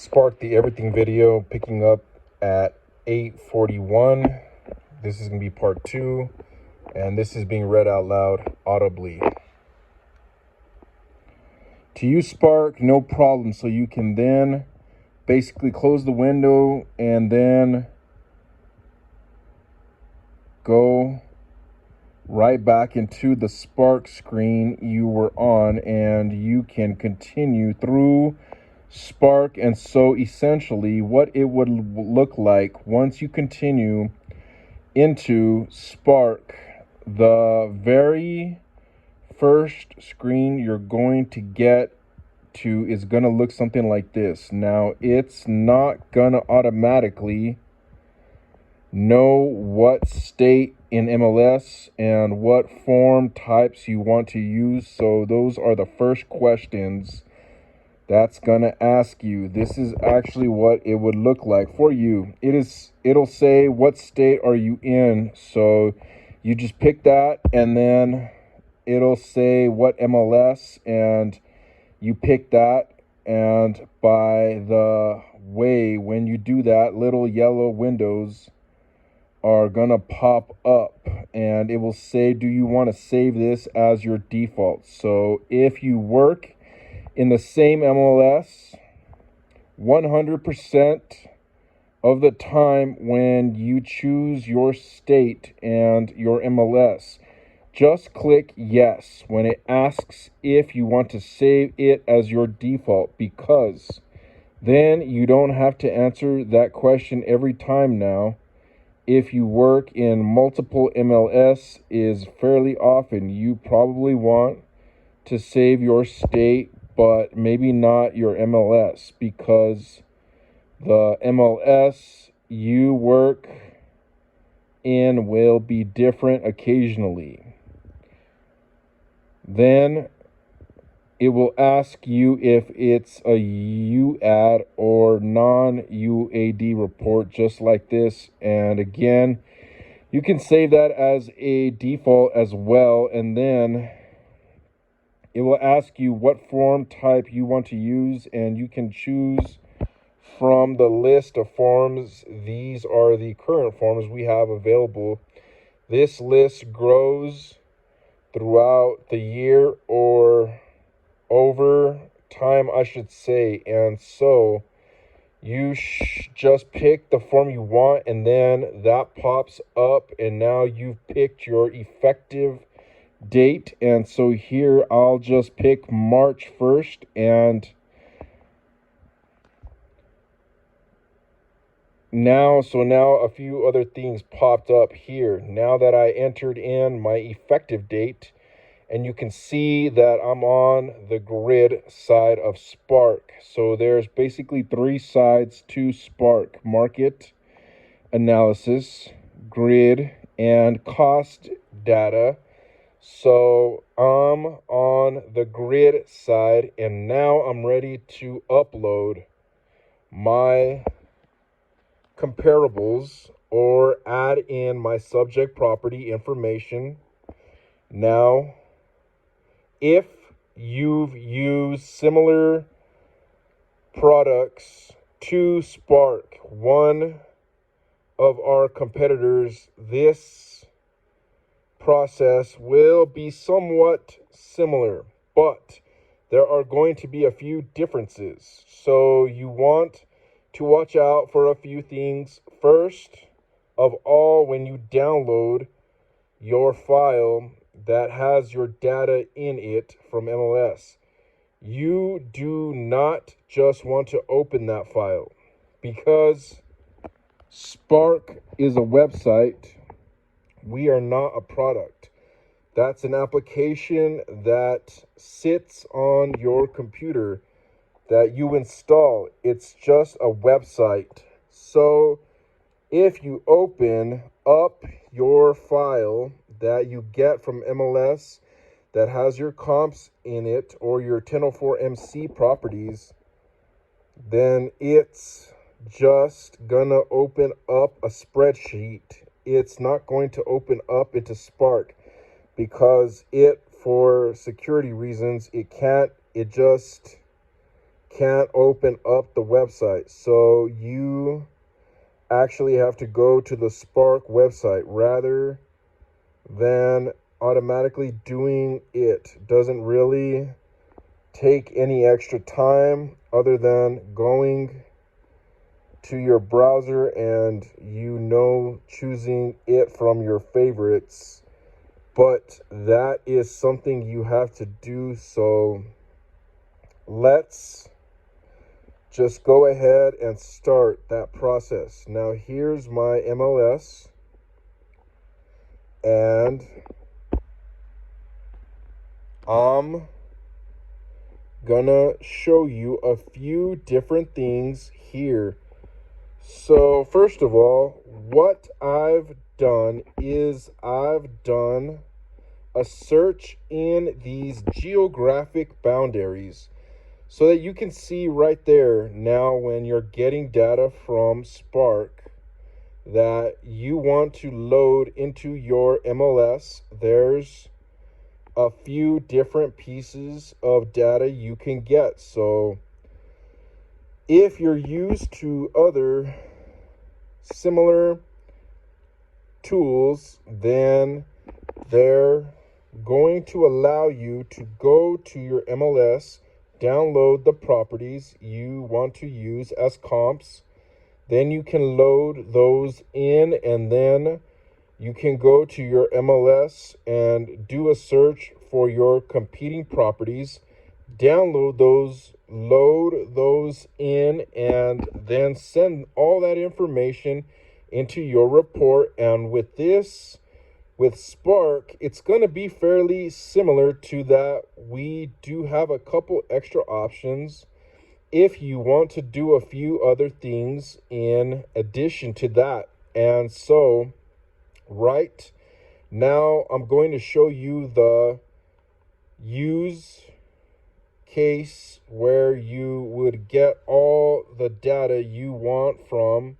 Spark the Everything video picking up at 8:41. This is going to be part 2, and this is being read out loud audibly. To use Spark, no problem. So you can then basically close the window and then go right back into the Spark screen you were on, and you can continue through Spark. And so essentially what it would look like once you continue into Spark, the very first screen you're going to get to is going to look something like this. Now, it's not going to automatically know what state in MLS and what form types you want to use. So those are the first questions that's going to ask you. This is actually what it would look like for you. It'll say, what state are you in? So you just pick that, and then it'll say what MLS, and you pick that. And by the way, when you do that, little yellow windows are gonna pop up, and it will say, do you want to save this as your default? So if you work in the same MLS 100% of the time when you choose your state and your MLS, just click yes when it asks if you want to save it as your default, because then you don't have to answer that question every time now. If you work in multiple MLS is fairly often, you probably want to save your state, but maybe not your MLS, because the MLS you work in will be different occasionally. Then it will ask you if it's a UAD or non-UAD report, just like this. And again, you can save that as a default as well. And then it will ask you what form type you want to use, and you can choose from the list of forms. These are the current forms we have available. This list grows throughout the year, or over time, I should say. And so you just pick the form you want, and then that pops up, and now you've picked your effective date. And so here I'll just pick March 1st, and now a few other things popped up here now that I entered in my effective date. And you can see that I'm on the grid side of Spark. So there's basically 3 sides to Spark: market analysis, grid, and cost data. So I'm on the grid side, and now I'm ready to upload my comparables or add in my subject property information. Now, if you've used similar products to Spark, one of our competitors, this process will be somewhat similar, but there are going to be a few differences. So you want to watch out for a few things. First of all, when you download your file that has your data in it from MLS, you do not just want to open that file, because Spark is a website. We are not a product. That's an application that sits on your computer that you install. It's just a website. So if you open up your file that you get from MLS that has your comps in it, or your 1004MC properties, then it's just gonna open up a spreadsheet. It's not going to open up into Spark, because for security reasons, it just can't open up the website. So you actually have to go to the Spark website rather than automatically doing it. Doesn't really take any extra time other than going to your browser and choosing it from your favorites. But that is something you have to do. So let's just go ahead and start that process. Now here's my MLS, and I'm gonna show you a few different things here. So first of all, what I've done is I've done a search in these geographic boundaries so that you can see right there now when you're getting data from Spark that you want to load into your MLS. There's a few different pieces of data you can get. So if you're used to other similar tools, then they're going to allow you to go to your MLS, download the properties you want to use as comps. Then you can load those in, and then you can go to your MLS and do a search for your competing properties, download those, load those in, and then send all that information into your report. And with Spark, it's going to be fairly similar to that. We do have a couple extra options if you want to do a few other things in addition to that. And so right now, I'm going to show you the use case where you would get all the data you want from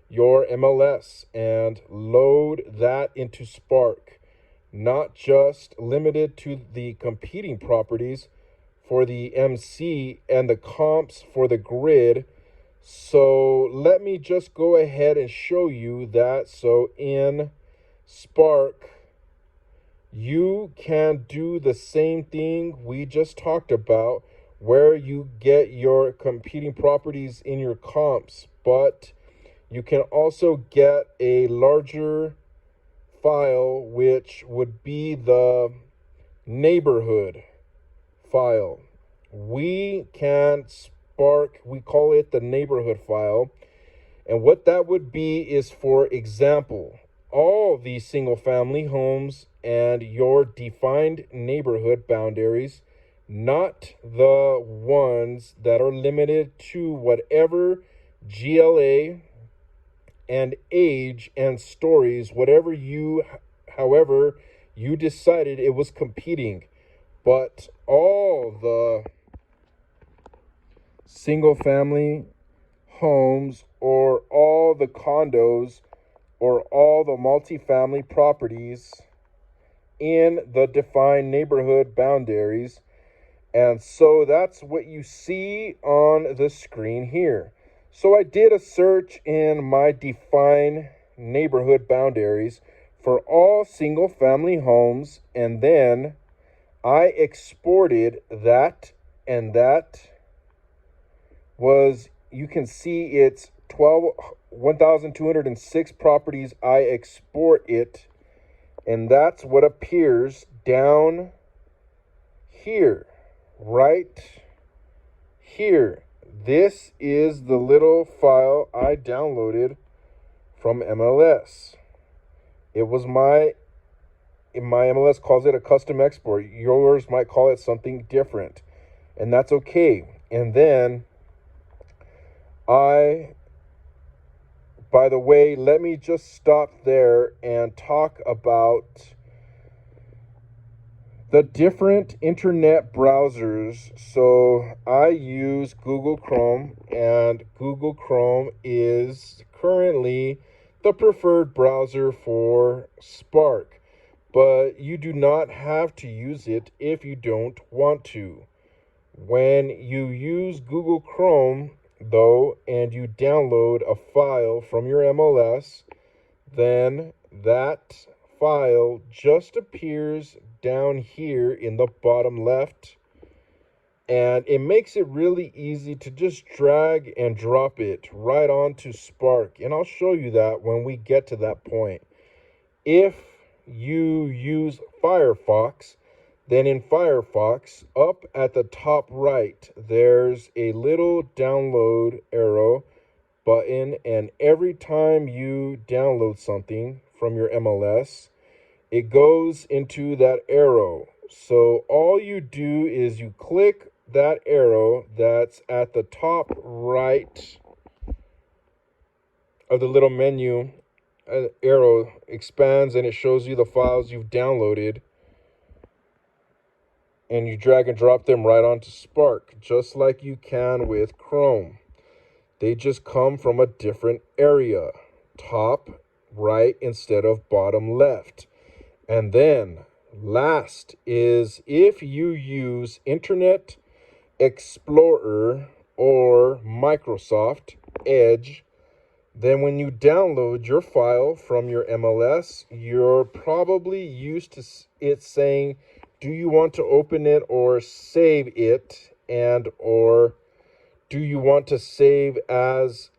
your MLS and load that into Spark. Not just limited to the competing properties for the MC and the comps for the grid. So let me just go ahead and show you that. So in Spark, you can do the same thing we just talked about, where you get your competing properties in your comps, but you can also get a larger file, which would be the neighborhood file. We call it the neighborhood file. And what that would be is, for example, all these single family homes and your defined neighborhood boundaries, not the ones that are limited to whatever GLA and age and stories, however you decided it was competing. But all the single family homes, or all the condos, or all the multifamily properties in the defined neighborhood boundaries. And so that's what you see on the screen here. So I did a search in my defined neighborhood boundaries for all single family homes, and then I exported that, and that was, you can see it's 1,206 properties. I export it, and that's what appears down here, right here. This is the little file I downloaded from MLS. It was my MLS calls it a custom export. Yours might call it something different, and that's okay. And then by the way, let me just stop there and talk about the different internet browsers. So I use Google Chrome, and Google Chrome is currently the preferred browser for Spark, but you do not have to use it if you don't want to. When you use Google Chrome, though, and you download a file from your MLS, then that file just appears down here in the bottom left, and it makes it really easy to just drag and drop it right onto Spark. And I'll show you that when we get to that point. If you use Firefox, then in Firefox, up at the top right, there's a little download arrow button, and every time you download something from your MLS, it goes into that arrow. So all you do is you click that arrow that's at the top right of the little menu. Arrow expands and it shows you the files you've downloaded, and you drag and drop them right onto Spark, just like you can with Chrome. They just come from a different area, top right instead of bottom left. And then last is if you use Internet Explorer or Microsoft Edge, then when you download your file from your MLS, you're probably used to it saying, do you want to open it or save it? And or do you want to save as?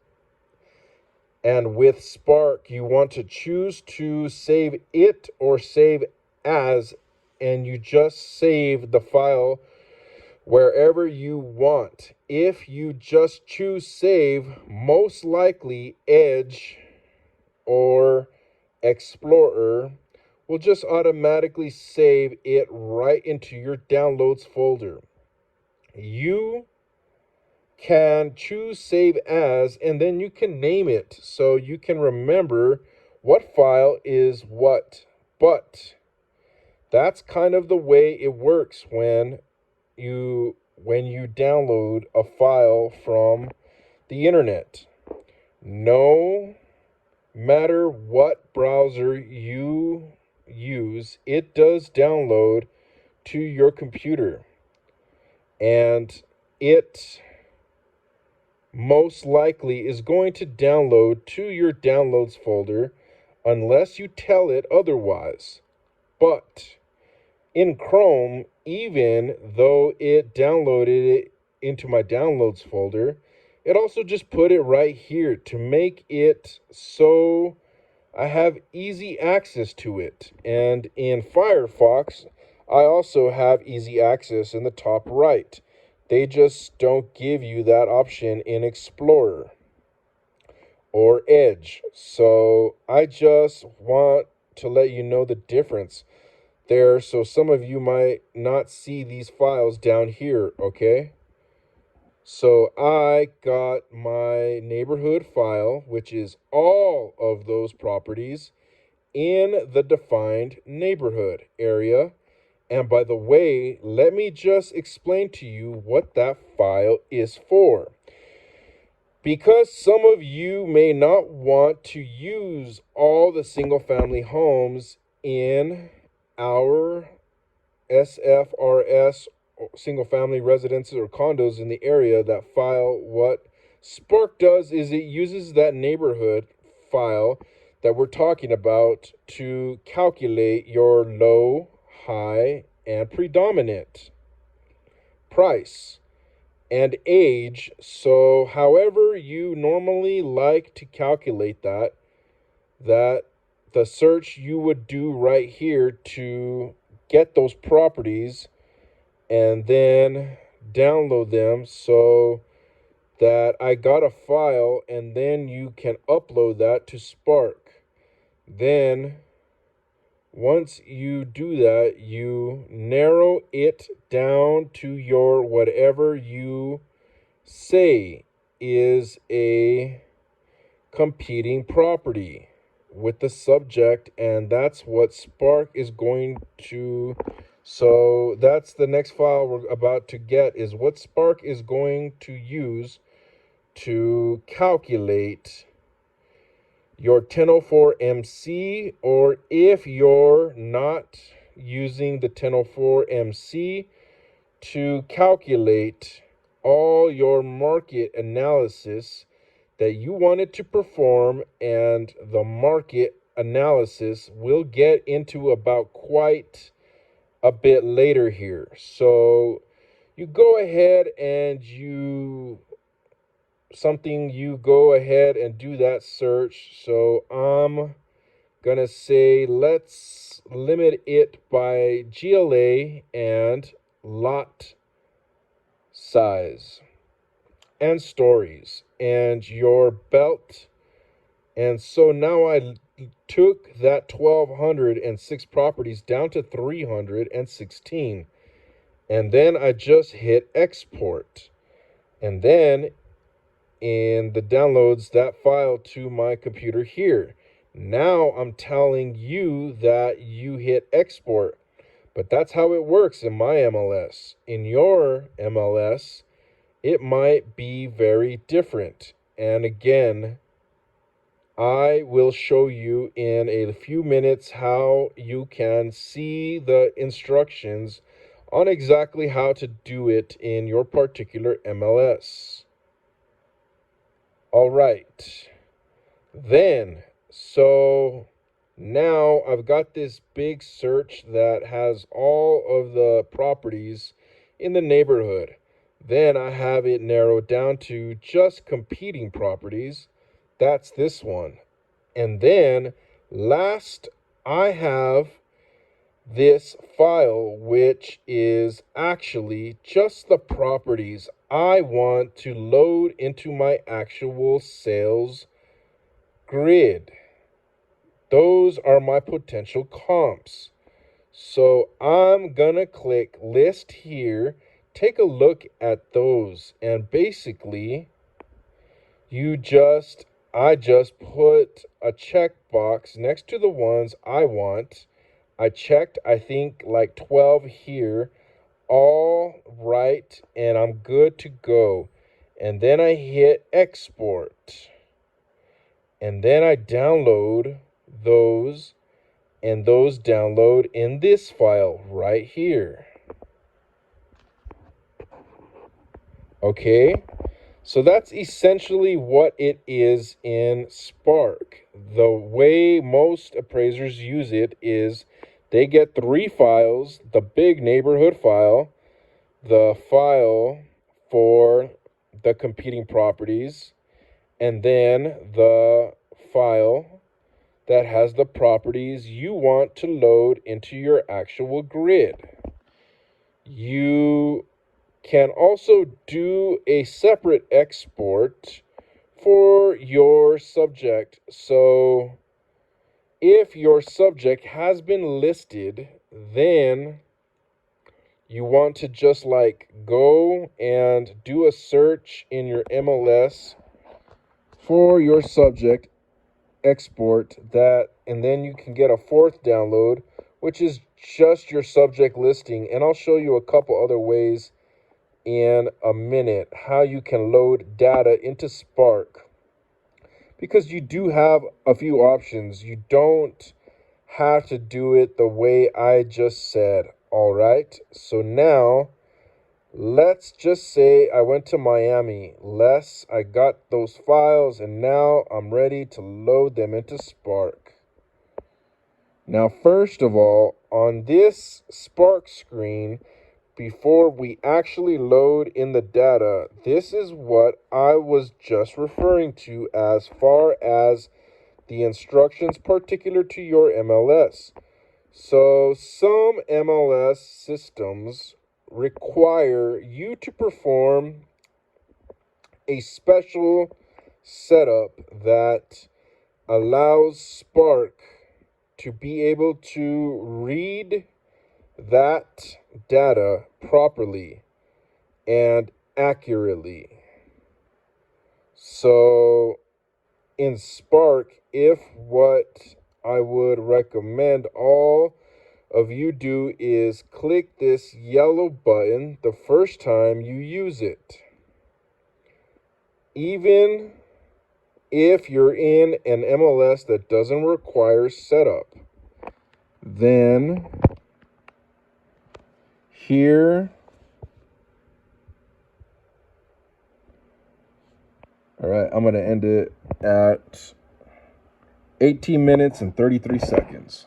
And with Spark, you want to choose to save it or save as, and you just save the file wherever you want. If you just choose save, most likely Edge or Explorer will just automatically save it right into your downloads folder. You can choose save as, and then you can name it so you can remember what file is what. But that's kind of the way it works when you download a file from the internet. No matter what browser you use, it does download to your computer, and it most likely is going to download to your downloads folder unless you tell it otherwise. But in Chrome, even though it downloaded it into my downloads folder, it also just put it right here to make it so I have easy access to it. And in Firefox, I also have easy access in the top right. They just don't give you that option in Explorer or Edge. So I just want to let you know the difference there, so some of you might not see these files down here, okay? So I got my neighborhood file, which is all of those properties in the defined neighborhood area. And by the way, let me just explain to you what that file is for. Because some of you may not want to use all the single family homes in our SFRS single family residences or condos in the area that file, what Spark does is it uses that neighborhood file that we're talking about to calculate your low, high, and predominant price and age. So however you normally like to calculate that the search you would do right here to get those properties and then download them, so that I got a file, and then you can upload that to Spark. Then once you do that, you narrow it down to your whatever you say is a competing property with the subject, and that's what Spark is going to. So that's the next file we're about to get, is what Spark is going to use to calculate your 1004 MC, or if you're not using the 1004 MC, to calculate all your market analysis that you wanted to perform, and the market analysis we'll get into about quite a bit later here. So you go ahead and you go ahead and do that search. So I'm gonna say let's limit it by GLA and lot size and stories and your belt. And so now I took that 1,206 properties down to 316. And then I just hit export. And then in the downloads that file to my computer here. Now I'm telling you that you hit export. But that's how it works in my MLS. In your MLS, it might be very different. And again, I will show you in a few minutes how you can see the instructions on exactly how to do it in your particular MLS. All right. Then, so now I've got this big search that has all of the properties in the neighborhood. Then I have it narrowed down to just competing properties. That's this one. And then last, I have this file, which is actually just the properties I want to load into my actual sales grid. Those are my potential comps. So I'm gonna click list here, take a look at those, and basically I just put a checkbox next to the ones I want. I checked, I think, like 12 here. All right, and I'm good to go. And then I hit export. And then I download those, and those download in this file right here. Okay, so that's essentially what it is in Spark. The way most appraisers use it is they get 3 files: the big neighborhood file, the file for the competing properties, and then the file that has the properties you want to load into your actual grid. You can also do a separate export for your subject. So if your subject has been listed, then you want to just like go and do a search in your MLS for your subject, export that, and then you can get a 4th download, which is just your subject listing. And I'll show you a couple other ways in a minute how you can load data into Spark, because you do have a few options. You don't have to do it the way I just said. All right, so now let's just say I went to Miami. I got those files, and now I'm ready to load them into Spark. Now, first of all, on this Spark screen, before we actually load in the data, this is what I was just referring to as far as the instructions particular to your MLS. So some MLS systems require you to perform a special setup that allows Spark to be able to read that data properly and accurately. So in Spark, if what I would recommend all of you do is click this yellow button the first time you use it. Even if you're in an MLS that doesn't require setup, then here All right, I'm going to end it at 18 minutes and 33 seconds.